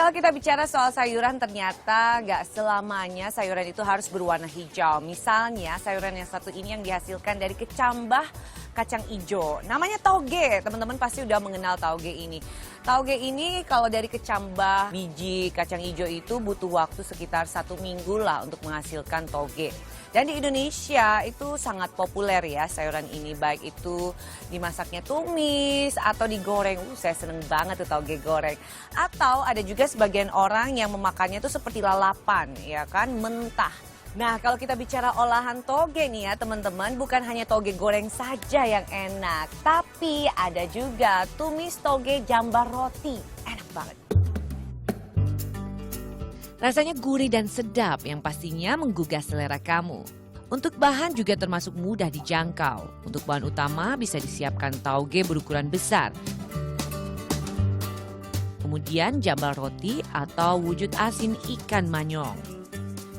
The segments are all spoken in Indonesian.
Kalau kita bicara soal sayuran, ternyata nggak selamanya sayuran itu harus berwarna hijau. Misalnya sayuran yang satu ini yang dihasilkan dari kecambah kacang hijau. Namanya tauge, teman-teman pasti udah mengenal tauge ini. Tauge ini kalau dari kecambah biji kacang hijau itu butuh waktu sekitar 1 minggu lah untuk menghasilkan tauge. Dan di Indonesia itu sangat populer ya sayuran ini, baik itu dimasaknya tumis atau digoreng. Saya seneng banget tuh tauge goreng. Atau ada juga sebagian orang yang memakannya itu seperti lalapan, ya kan, mentah. Nah, kalau kita bicara olahan toge nih ya teman-teman, bukan hanya toge goreng saja yang enak, tapi ada juga tumis toge jambar roti. Enak banget. Rasanya gurih dan sedap yang pastinya menggugah selera kamu. Untuk bahan juga termasuk mudah dijangkau. Untuk bahan utama bisa disiapkan tauge berukuran besar. Kemudian jambar roti atau wujud asin ikan manyong.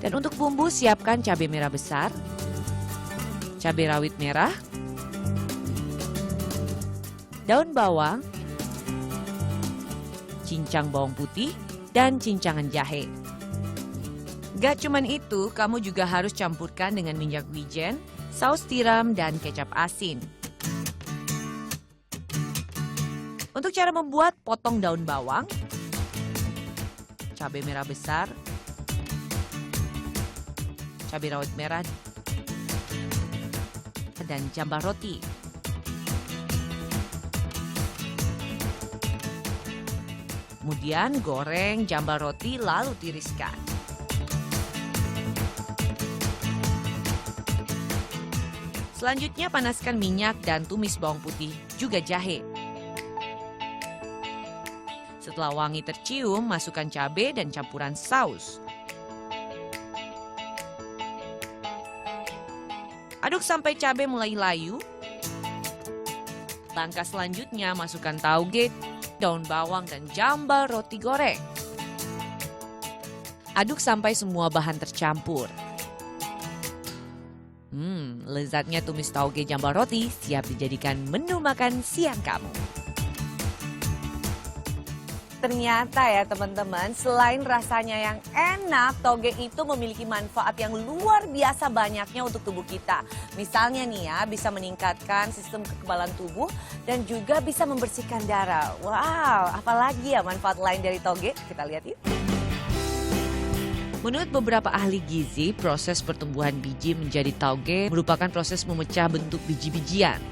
Dan untuk bumbu siapkan cabai merah besar, cabai rawit merah, daun bawang, cincang bawang putih, dan cincangan jahe. Gak cuman itu, kamu juga harus campurkan dengan minyak wijen, saus tiram, dan kecap asin. Untuk cara membuat, potong daun bawang, cabai merah besar, cabai rawit merah, dan jambar roti. Kemudian goreng jambar roti lalu tiriskan. Selanjutnya panaskan minyak dan tumis bawang putih, juga jahe. Setelah wangi tercium, masukkan cabai dan campuran saus. Aduk sampai cabai mulai layu. Langkah selanjutnya masukkan tauge, daun bawang, dan jambar roti goreng. Aduk sampai semua bahan tercampur. Lezatnya tumis tauge jambar roti siap dijadikan menu makan siang kamu. Ternyata ya teman-teman, selain rasanya yang enak, tauge itu memiliki manfaat yang luar biasa banyaknya untuk tubuh kita. Misalnya nih ya, bisa meningkatkan sistem kekebalan tubuh dan juga bisa membersihkan darah. Wow, apalagi ya manfaat lain dari tauge? Kita lihat yuk. Menurut beberapa ahli gizi, proses pertumbuhan biji menjadi tauge merupakan proses memecah bentuk biji-bijian.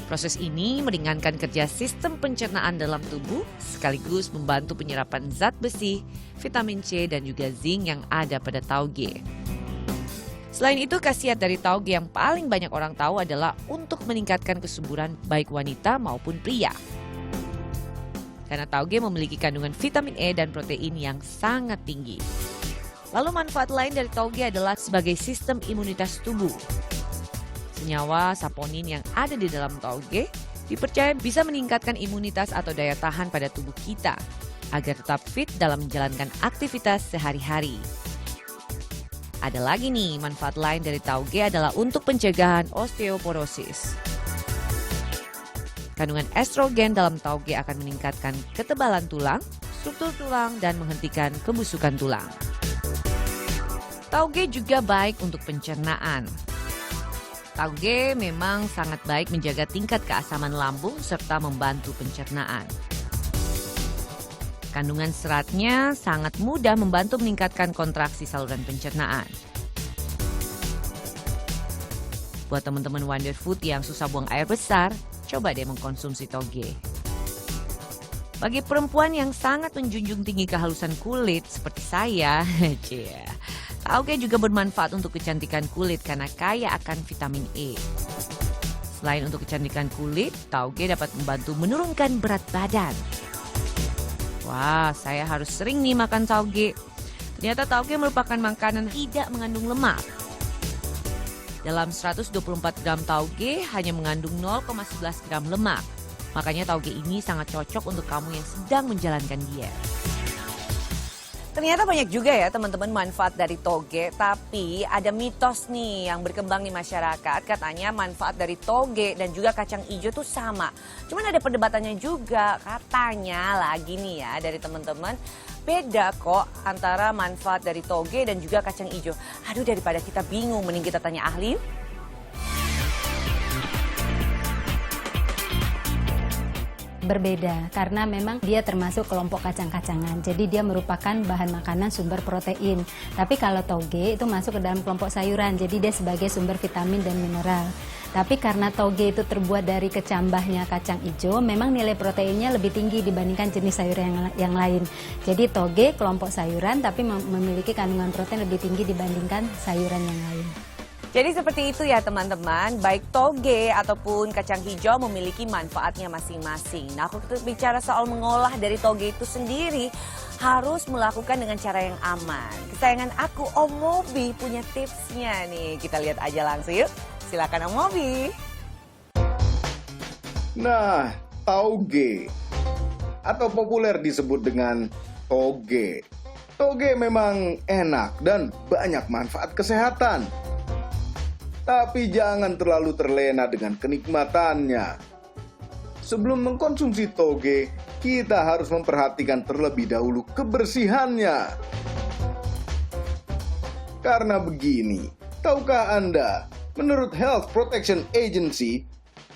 Proses ini meringankan kerja sistem pencernaan dalam tubuh sekaligus membantu penyerapan zat besi, vitamin C, dan juga zinc yang ada pada tauge. Selain itu, khasiat dari tauge yang paling banyak orang tahu adalah untuk meningkatkan kesuburan baik wanita maupun pria. Karena tauge memiliki kandungan vitamin E dan protein yang sangat tinggi. Lalu manfaat lain dari tauge adalah sebagai sistem imunitas tubuh. Senyawa saponin yang ada di dalam tauge dipercaya bisa meningkatkan imunitas atau daya tahan pada tubuh kita agar tetap fit dalam menjalankan aktivitas sehari-hari. Ada lagi nih, manfaat lain dari tauge adalah untuk pencegahan osteoporosis. Kandungan estrogen dalam tauge akan meningkatkan ketebalan tulang, struktur tulang, dan menghentikan pembusukan tulang. Tauge juga baik untuk pencernaan. Tauge memang sangat baik menjaga tingkat keasaman lambung serta membantu pencernaan. Kandungan seratnya sangat mudah membantu meningkatkan kontraksi saluran pencernaan. Buat teman-teman Wonder Food yang susah buang air besar, coba deh mengkonsumsi tauge. Bagi perempuan yang sangat menjunjung tinggi kehalusan kulit seperti saya, tauge juga bermanfaat untuk kecantikan kulit karena kaya akan vitamin E. Selain untuk kecantikan kulit, tauge dapat membantu menurunkan berat badan. Wah, saya harus sering nih makan tauge. Ternyata tauge merupakan makanan tidak mengandung lemak. Dalam 124 gram tauge hanya mengandung 0,11 gram lemak. Makanya tauge ini sangat cocok untuk kamu yang sedang menjalankan diet. Ternyata banyak juga ya teman-teman manfaat dari toge, tapi ada mitos nih yang berkembang di masyarakat. Katanya manfaat dari toge dan juga kacang hijau tuh sama. Cuman ada perdebatannya juga, katanya lagi nih ya dari teman-teman. Beda kok antara manfaat dari toge dan juga kacang hijau. Aduh, daripada kita bingung, mending kita tanya ahli yuk. Berbeda karena memang dia termasuk kelompok kacang-kacangan, jadi dia merupakan bahan makanan sumber protein. Tapi kalau toge itu masuk ke dalam kelompok sayuran, jadi dia sebagai sumber vitamin dan mineral. Tapi karena toge itu terbuat dari kecambahnya kacang hijau, memang nilai proteinnya lebih tinggi dibandingkan jenis sayuran yang lain. Jadi toge kelompok sayuran tapi memiliki kandungan protein lebih tinggi dibandingkan sayuran yang lain. Jadi seperti itu ya teman-teman, baik toge ataupun kacang hijau memiliki manfaatnya masing-masing. Nah, aku bicara soal mengolah dari toge itu sendiri harus melakukan dengan cara yang aman. Kesayangan aku, Om Mobi, punya tipsnya nih. Kita lihat aja langsung yuk. Silakan Om Mobi. Nah, tauge atau populer disebut dengan toge. Toge memang enak dan banyak manfaat kesehatan. Tapi jangan terlalu terlena dengan kenikmatannya. Sebelum mengkonsumsi toge, kita harus memperhatikan terlebih dahulu kebersihannya. Karena begini, tahukah Anda, menurut Health Protection Agency,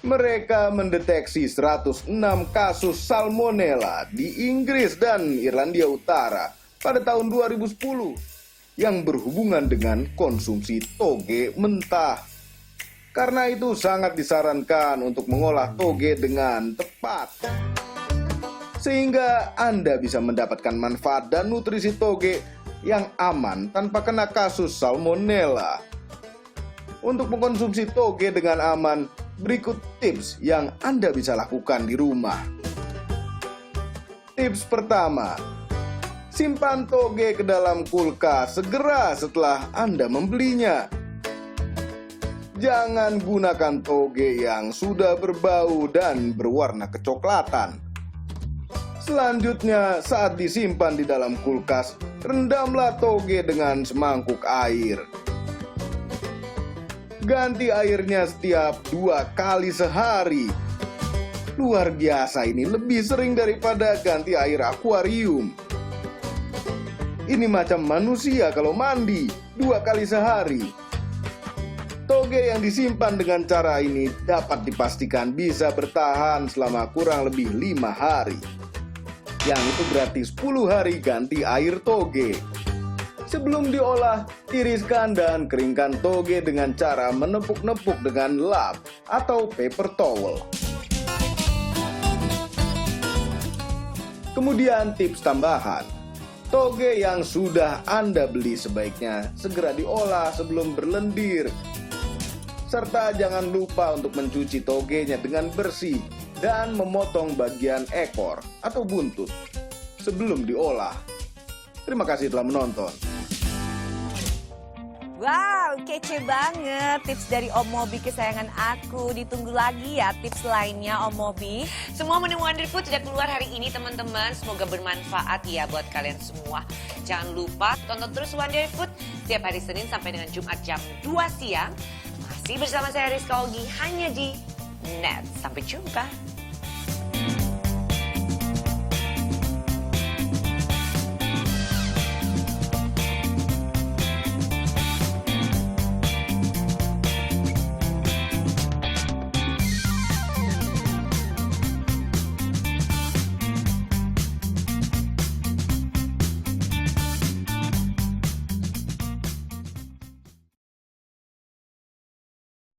mereka mendeteksi 106 kasus salmonella di Inggris dan Irlandia Utara pada tahun 2010. Yang berhubungan dengan konsumsi toge mentah. Karena itu sangat disarankan untuk mengolah toge dengan tepat. Sehingga Anda bisa mendapatkan manfaat dan nutrisi toge yang aman tanpa kena kasus salmonella. Untuk mengkonsumsi toge dengan aman, berikut tips yang Anda bisa lakukan di rumah. Tips pertama, simpan toge ke dalam kulkas segera setelah Anda membelinya. Jangan gunakan toge yang sudah berbau dan berwarna kecoklatan. Selanjutnya, saat disimpan di dalam kulkas, rendamlah toge dengan semangkuk air. Ganti airnya setiap 2 kali sehari. Luar biasa, ini lebih sering daripada ganti air akuarium. Ini macam manusia kalau mandi 2 kali sehari. Toge yang disimpan dengan cara ini dapat dipastikan bisa bertahan selama kurang lebih 5 hari. Yang itu berarti 10 hari ganti air toge. Sebelum diolah, tiriskan dan keringkan toge dengan cara menepuk-nepuk dengan lap atau paper towel. Kemudian tips tambahan. Toge yang sudah Anda beli sebaiknya segera diolah sebelum berlendir. Serta jangan lupa untuk mencuci togenya dengan bersih dan memotong bagian ekor atau buntut sebelum diolah. Terima kasih telah menonton. Wow, kece banget tips dari Om Mobi kesayangan aku. Ditunggu lagi ya tips lainnya Om Mobi. Semua menu Wonder Food sudah keluar hari ini teman-teman. Semoga bermanfaat ya buat kalian semua. Jangan lupa tonton terus Wonder Food setiap hari Senin sampai dengan Jumat jam 2 siang. Masih bersama saya Rizka Ogi hanya di Net. Sampai jumpa.